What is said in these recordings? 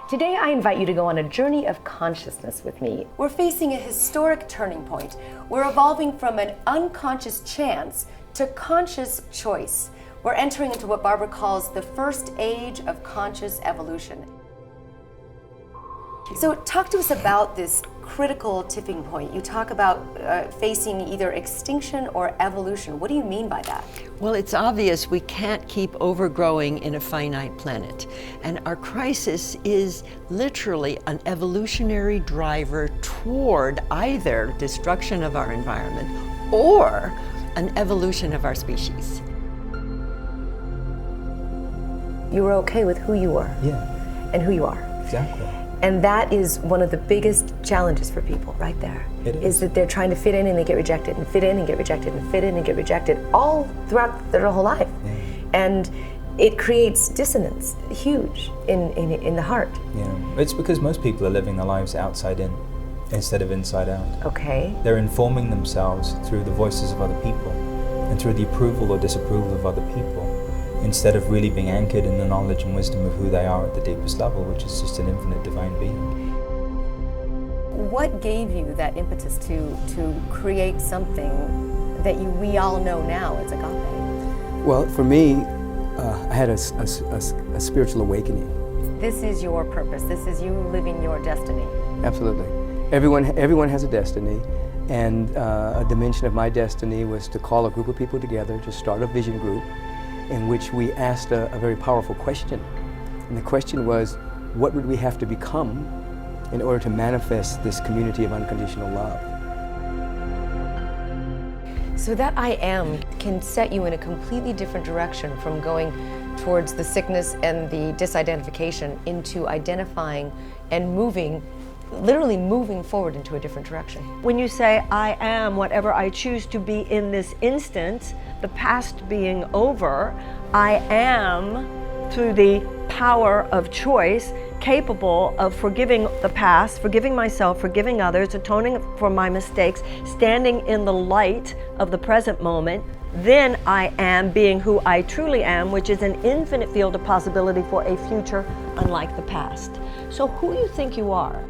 Today I invite you to go on a journey of consciousness with me. We're facing a historic turning point. We're evolving from an unconscious chance to conscious choice. We're entering into what Barbara calls the first age of conscious evolution. So talk to us about this critical tipping point. You talk about facing either extinction or evolution. What do you mean by that? Well, it's obvious we can't keep overgrowing in a finite planet. And our crisis is literally an evolutionary driver toward either destruction of our environment or an evolution of our species. You were okay with who you were. Yeah. And who you are. Exactly. And that is one of the biggest challenges for people right there. It is that they're trying to fit in and they get rejected, and fit in and get rejected, and fit in and get rejected all throughout their whole life. Yeah. And it creates dissonance, huge, in the heart. Yeah, it's because most people are living their lives outside in instead of inside out. Okay. They're informing themselves through the voices of other people and through the approval or disapproval of other people, instead of really being anchored in the knowledge and wisdom of who they are at the deepest level, which is just an infinite divine being. What gave you that impetus to create something that we all know now as Agape? Well, for me, I had a spiritual awakening. This is your purpose. This is you living your destiny. Absolutely. Everyone has a destiny, and a dimension of my destiny was to call a group of people together to start a vision group in which we asked a very powerful question. And the question was, what would we have to become in order to manifest this community of unconditional love? So that I am can set you in a completely different direction from going towards the sickness and the disidentification into identifying and moving, literally moving forward into a different direction. When you say, I am whatever I choose to be in this instant, the past being over, I am, through the power of choice, capable of forgiving the past, forgiving myself, forgiving others, atoning for my mistakes, standing in the light of the present moment. Then I am being who I truly am, which is an infinite field of possibility for a future unlike the past. So who do you think you are?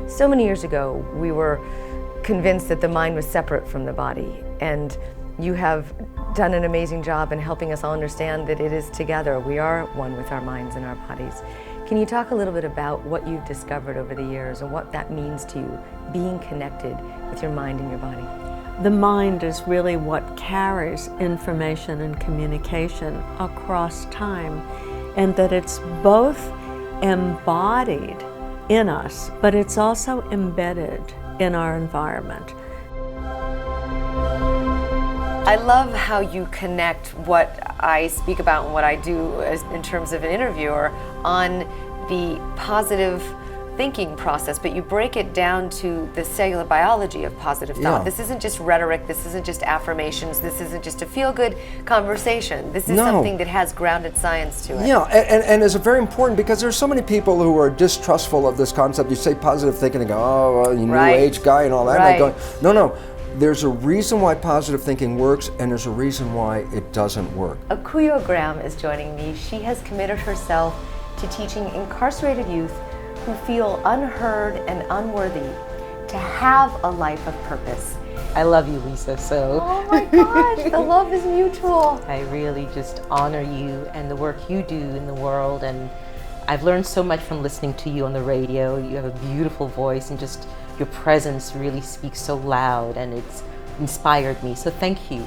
So many years ago, we were convinced that the mind was separate from the body, and you have done an amazing job in helping us all understand that it is together. We are one with our minds and our bodies. Can you talk a little bit about what you've discovered over the years and what that means to you, being connected with your mind and your body? The mind is really what carries information and communication across time, and that it's both embodied in us, but it's also embedded in our environment. I love how you connect what I speak about and what I do in terms of an interviewer on the positive thinking process, but you break it down to the cellular biology of positive thought. Yeah. This isn't just rhetoric, this isn't just affirmations, this isn't just a feel-good conversation. This is No. something that has grounded science to it. Yeah, and it's very important because there's so many people who are distrustful of this concept. You say positive thinking and go, oh, well, you new Right. age guy and all that. Right. And I go, no. There's a reason why positive thinking works, and there's a reason why it doesn't work. Akuyo Graham is joining me. She has committed herself to teaching incarcerated youth who feel unheard and unworthy to have a life of purpose. I love you, Lisa, so Oh my gosh, the love is mutual. I really just honor you and the work you do in the world, and I've learned so much from listening to you on the radio. You have a beautiful voice, and just your presence really speaks so loud, and it's inspired me, so thank you.